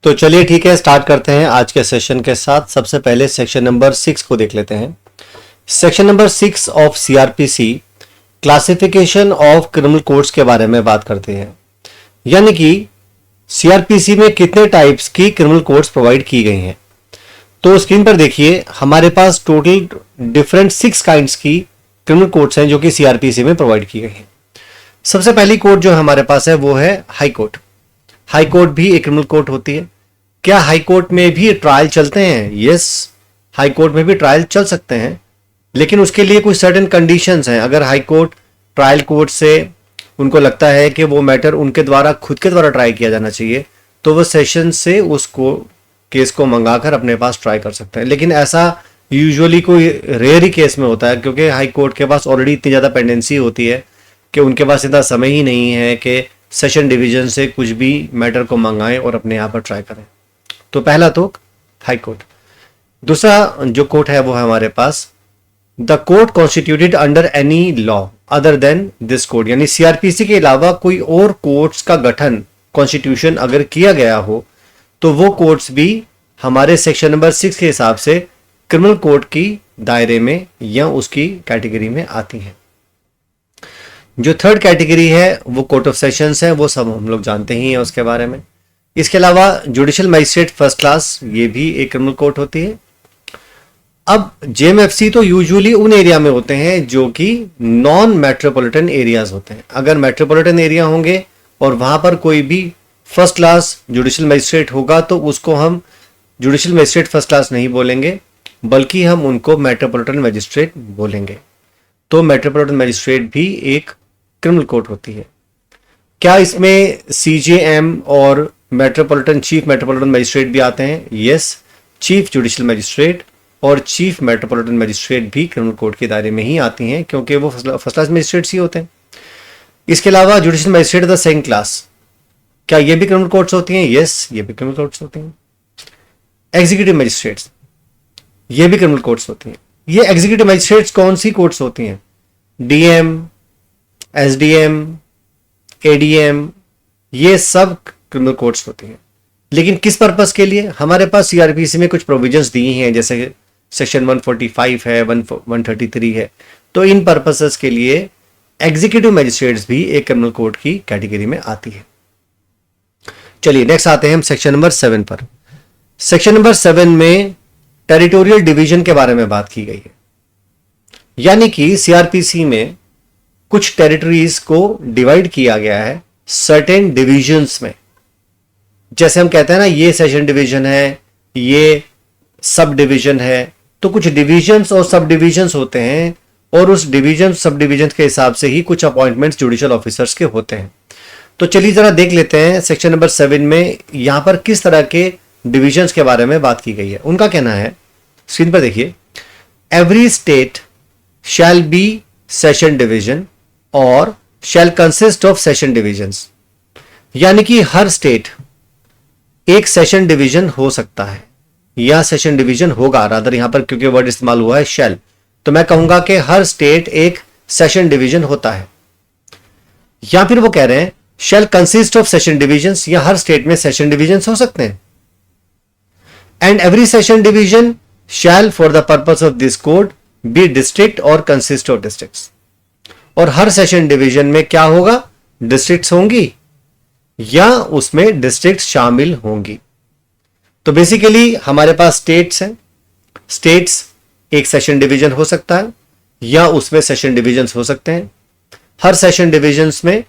तो चलिए ठीक है, स्टार्ट करते हैं आज के सेशन के साथ। सबसे पहले सेक्शन नंबर 6 को देख लेते हैं। Section number 6 of CrPC classification of criminal codes के बारे में बात करते हैं, यानी कि सीआरपीसी में कितने टाइप्स की क्रिमिनल कोड्स प्रोवाइड की गई हैं। तो स्क्रीन पर देखिए, हमारे पास टोटल डिफरेंट 6 काइंड्स की क्रिमिनल कोड्स हैं जो कि सीआरपीसी में प्रोवाइड की गई हैं। सबसे पहली कोड जो हमारे पास है वो है हाई कोर्ट। हाई कोर्ट भी एक क्रिमिनल कोर्ट होती है। क्या हाई कोर्ट में भी ट्रायल चलते हैं? यस, हाई कोर्ट में भी ट्रायल चल सकते हैं, लेकिन उसके लिए कुछ सर्टेन कंडीशंस हैं। अगर हाई कोर्ट ट्रायल कोर्ट से उनको लगता है कि वो मैटर उनके द्वारा खुद के द्वारा ट्राई किया जाना चाहिए, तो वो सेशन से उसको केस को मंगाकर अपने पास ट्राई कर सकते हैं। लेकिन ऐसा यूजुअली कोई रेयर ही केस में होता है, क्योंकि हाई कोर्ट के पास ऑलरेडी इतनी ज़्यादा पेंडेंसी होती है कि उनके पास इतना समय ही नहीं है कि सेशन डिवीजन से कुछ भी मैटर को मंगाएं और अपने यहाँ पर ट्राई करें। तो पहला तो हाई कोर्ट। दूसरा जो कोर्ट है वो है हमारे पास the court constituted under any law other than this code, यानी सीआरपीसी के अलावा कोई और कोर्ट्स का गठन कॉन्स्टिट्यूशन अगर किया गया हो तो वो कोर्ट्स भी हमारे सेक्शन नंबर 6 के हिसाब से क्रिमिनल कोड की दायरे में या उसकी कैटेगरी में आती हैं। जो थर्ड कैटेगरी है वो कोर्ट ऑफ सेशंस है, वो सब हम लोग जानते ही हैं उसके बारे में। इसके अलावा जुडिशियल मजिस्ट्रेट फर्स्ट क्लास, ये भी एक क्रिमिनल कोर्ट होती है। अब जेएमएफसी तो यूजुअली उन एरिया में होते हैं जो कि नॉन मेट्रोपॉलिटन एरियाज होते हैं। अगर मेट्रोपॉलिटन एरिया होंगे और वहां पर कोई भी फर्स्ट क्लास जुडिशियल मजिस्ट्रेट होगा तो उसको हम जुडिशियल मजिस्ट्रेट फर्स्ट क्लास नहीं बोलेंगे, बल्कि हम उनको मेट्रोपॉलिटन मजिस्ट्रेट बोलेंगे। तो मेट्रोपॉलिटन मजिस्ट्रेट भी एक क्रिमिनल कोर्ट होती है। क्या इसमें सीजेएम और मेट्रोपॉलिटन चीफ मेट्रोपॉलिटन मजिस्ट्रेट भी आते हैं? यस, चीफ जुडिशियल मजिस्ट्रेट और चीफ मेट्रोपॉलिटन मजिस्ट्रेट भी क्रिमिनल कोर्ट के दायरे में ही आती हैं, क्योंकि वो फर्स्ट क्लास मजिस्ट्रेट्स ही होते हैं। इसके अलावा judicial magistrate the second class, क्या ये भी क्रिमिनल कोर्ट्स होती हैं? यस, ये भी क्रिमिनल कोर्ट्स होती हैं। एग्जीक्यूटिव मजिस्ट्रेट्स, ये भी क्रिमिनल कोर्ट्स होती हैं। ये एग्जीक्यूटिव मजिस्ट्रेट्स कौन सी कोर्ट्स होती हैं? डीएम, एसडीएम, एडीएम, ये सब क्रिमिनल कोर्ट्स होती हैं। लेकिन किस पर्पस के लिए? हमारे पास सीआरपीसी में कुछ प्रोविजंस दी हैं, जैसे सेक्शन 145 है, 133 है। तो इन पर्पसेस के लिए एग्जीक्यूटिव मजिस्ट्रेट्स भी एक क्रिमिनल कोर्ट की कैटेगरी में आती है। चलिए नेक्स्ट आते हैं हम सेक्शन नंबर 7 पर। सेक्शन नंबर 7 में टेरिटोरियल डिवीजन के बारे में बात की गई है, यानी कि सीआरपीसी में कुछ टेरिटरीज को डिवाइड किया गया है सर्टेन डिविजन्स में। जैसे हम कहते हैं ना, ये सेशन डिवीजन है, ये सब डिवीजन है। तो कुछ डिविजन्स और सब डिविजन्स होते हैं, और उस डिवीजन सब डिविजन के हिसाब से ही कुछ अपॉइंटमेंट्स जुडिशियल ऑफिसर्स के होते हैं। तो चलिए जरा देख लेते हैं सेक्शन नंबर 7 में यहां पर किस तरह के डिविजन्स के बारे में बात की गई है। उनका कहना है, स्क्रीन पर देखिए, every state shall be session division और shall consist of session divisions, यानी कि हर स्टेट एक सेशन डिवीजन हो सकता है या सेशन डिवीजन होगा। रादर यहां पर क्योंकि वर्ड इस्तेमाल हुआ है शैल, तो मैं कहूंगा कि हर स्टेट एक सेशन डिवीजन होता है। या फिर वो कह रहे हैं shall consist of session divisions, या हर स्टेट में सेशन डिवीजन हो सकते हैं। And every session division shall for the purpose of this code be district और कंसिस्ट ऑफ डिस्ट्रिक्ट्स, और हर सेशन डिवीजन में क्या होगा? डिस्ट्रिक्ट्स होंगी या उसमें डिस्ट्रिक्ट शामिल होंगी। तो बेसिकली हमारे पास स्टेट्स हैं, स्टेट्स एक सेशन डिवीजन हो सकता है या उसमें सेशन डिवीजन्स हो सकते हैं। हर सेशन डिवीजन्स में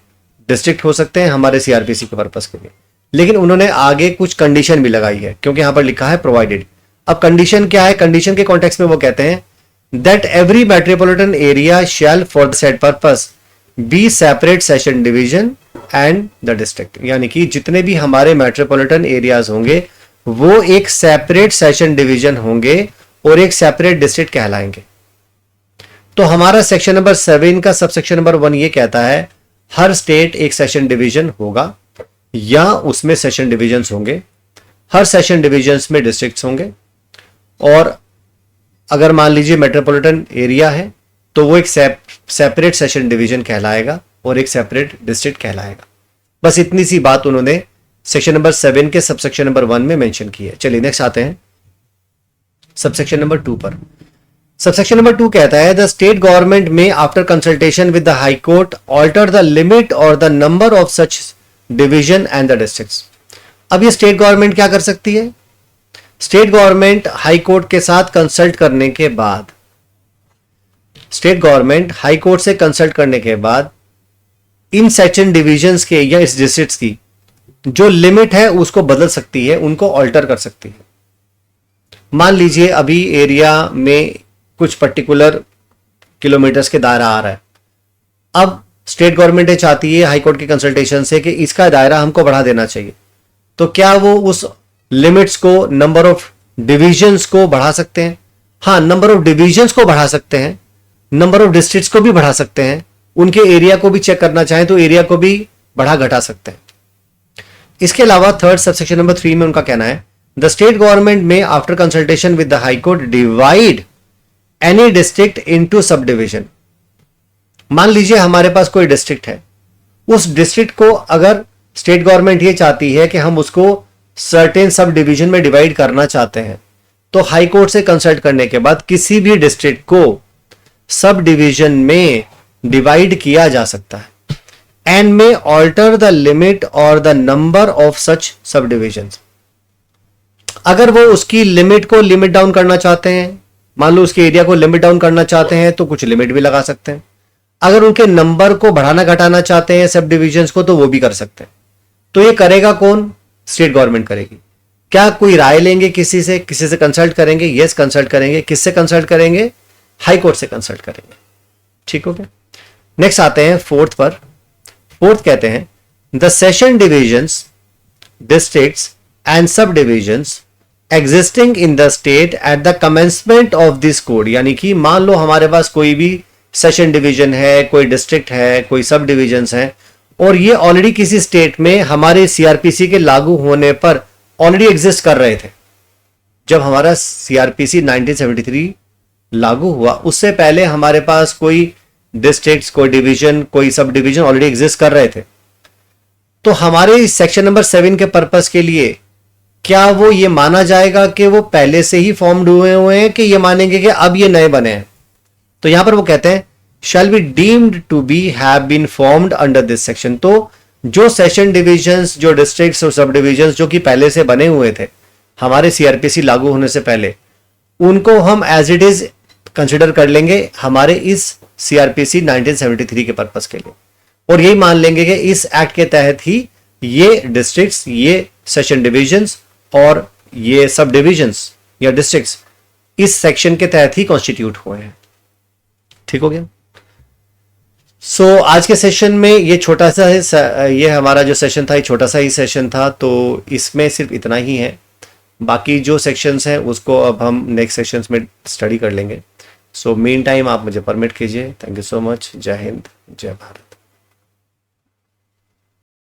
डिस्ट्रिक्ट हो सकते हैं हमारे सीआरपीसी के पर्पस के लिए। लेकिन उन्होंने आगे कुछ कंडीशन भी लगाई है, क्योंकि यहां पर लिखा है प्रोवाइडेड। अब कंडीशन क्या है? कंडीशन के कॉन्टेक्स्ट में वो कहते हैं that every metropolitan area shall for the set purpose be separate session division and the district, यानी कि जितने भी हमारे मेट्रोपॉलिटन एरियाज होंगे वो एक सेपरेट सेशन डिवीजन होंगे और एक सेपरेट डिस्ट्रिक्ट कहलाएंगे। तो हमारा सेक्शन नंबर 7 का सबसेक्शन नंबर 1 ये कहता है हर स्टेट एक सेशन डिवीजन होगा या उसमें सेशन डिवीजन्स होंगे, हर सेशन डिवीजन्स में डिस्ट्रिक्ट्स होंगे, और अगर मान लीजिए मेट्रोपॉलिटन एरिया है तो वो एक सेपरेट सेशन डिवीजन कहलाएगा और एक सेपरेट डिस्ट्रिक्ट कहलाएगा। बस इतनी सी बात उन्होंने सेक्शन नंबर 7 के सबसेक्शन नंबर 1 में मेंशन की है। चलिए नेक्स्ट आते हैं सबसेक्शन नंबर 2 पर। सबसेक्शन नंबर 2 कहता है the state government may after consultation with the high court alter the limit और the number of such division and the districts. अब ये स्टेट गवर्नमेंट क्या कर सकती है? स्टेट गवर्नमेंट हाई कोर्ट के साथ कंसल्ट करने के बाद, स्टेट गवर्नमेंट हाई कोर्ट से कंसल्ट करने के बाद इन सेक्शन डिविजन्स के या इस डिस्ट्रिक्ट्स की जो लिमिट है उसको बदल सकती है, उनको ऑल्टर कर सकती है। मान लीजिए अभी एरिया में कुछ पर्टिकुलर किलोमीटर्स के दायरा आ रहा है। अब स्टेट गवर्नमेंट ये चाहती है हाई कोर्ट के कंसल्टेशन से कि इसका दायरा हमको बढ़ा देना चाहिए। तो क्या वो उस लिमिट्स को, नंबर ऑफ डिविजन्स को बढ़ा सकते हैं? हाँ, नंबर ऑफ डिविजन्स को बढ़ा सकते हैं, नंबर ऑफ डिस्ट्रिक्ट्स को भी बढ़ा सकते हैं, उनके एरिया को भी चेक करना चाहें तो एरिया को भी बढ़ा घटा सकते हैं। इसके अलावा थर्ड सबसेक्शन नंबर 3 में उनका कहना है the state government may after consultation with the high court divide any district into sub division. मान लीजिए हमारे पास कोई डिस्ट्रिक्ट है, उस डिस्ट्रिक्ट को अगर स्टेट गवर्नमेंट ये चाहती है कि हम उसको सर्टेन सब डिवीजन में डिवाइड करना चाहते हैं, तो हाई कोर्ट से कंसल्ट करने के बाद किसी भी डिस्ट्रिक्ट को सब डिवीजन में डिवाइड किया जा सकता है एंड में ऑल्टर द लिमिट और the number of such sub division. अगर वो उसकी लिमिट को लिमिट डाउन करना चाहते हैं, मान लो उसके एरिया को लिमिट डाउन करना चाहते हैं तो कुछ लिमिट भी लगा सकते हैं। अगर उनके नंबर को बढ़ाना घटाना चाहते हैं सब डिविजन्स को, तो वो भी कर सकते हैं। तो ये करेगा कौन? स्टेट गवर्नमेंट करेगी। क्या कोई राय लेंगे किसी से कंसल्ट करेंगे? यस, कंसल्ट करेंगे। किससे कंसल्ट करेंगे? हाई कोर्ट से कंसल्ट करेंगे। ठीक हो गया। नेक्स्ट आते हैं फोर्थ पर। फोर्थ कहते हैं the session divisions, districts and sub divisions existing in the state at the commencement of this code. यानी कि मान लो हमारे पास कोई भी सेशन डिवीजन है, कोई डिस्ट्रिक्ट है, कोई सब डिविजन्स हैं और ये ऑलरेडी किसी स्टेट में हमारे सीआरपीसी के लागू होने पर ऑलरेडी एग्जिस्ट कर रहे थे। जब हमारा सीआरपीसी 1973 लागू हुआ उससे पहले हमारे पास कोई डिस्ट्रिक्ट्स, कोई डिवीजन, कोई सब डिवीजन ऑलरेडी एग्जिस्ट कर रहे थे। तो हमारे सेक्शन नंबर 7 के पर्पस के लिए क्या वो ये माना जाएगा कि वो पहले से ही फॉर्म्ड हुए हैं कि ये मानेंगे कि अब ये नए बने हैं? तो यहां पर वो कहते हैं shall be deemed to be have been formed under this section। तो जो सेशन डिविजन्स, जो डिस्ट्रिक्ट्स और सब डिविजन्स जो कि पहले से बने हुए थे हमारे सीआरपीसी लागू होने से पहले, उनको हम एज इट इज कंसिडर कर लेंगे हमारे इस सीआरपीसी 1973 के पर्पस के लिए, और यही मान लेंगे कि इस एक्ट के तहत ही ये डिस्ट्रिक्ट्स, ये सेशन डिविजन्स और ये सब डिविजन्स या डिस्ट्रिक्ट्स इस सेक्शन के तहत ही कॉन्स्टिट्यूट हुए हैं। ठीक हो गया। आज के सेशन में ये छोटा सा ये हमारा जो सेशन था ये छोटा सा ही सेशन था, तो इसमें सिर्फ इतना ही है। बाकी जो सेक्शंस हैं उसको अब हम नेक्स्ट सेशंस में स्टडी कर लेंगे। मीन टाइम आप मुझे परमिट कीजिए। Thank you so much. जय हिंद, जय भारत।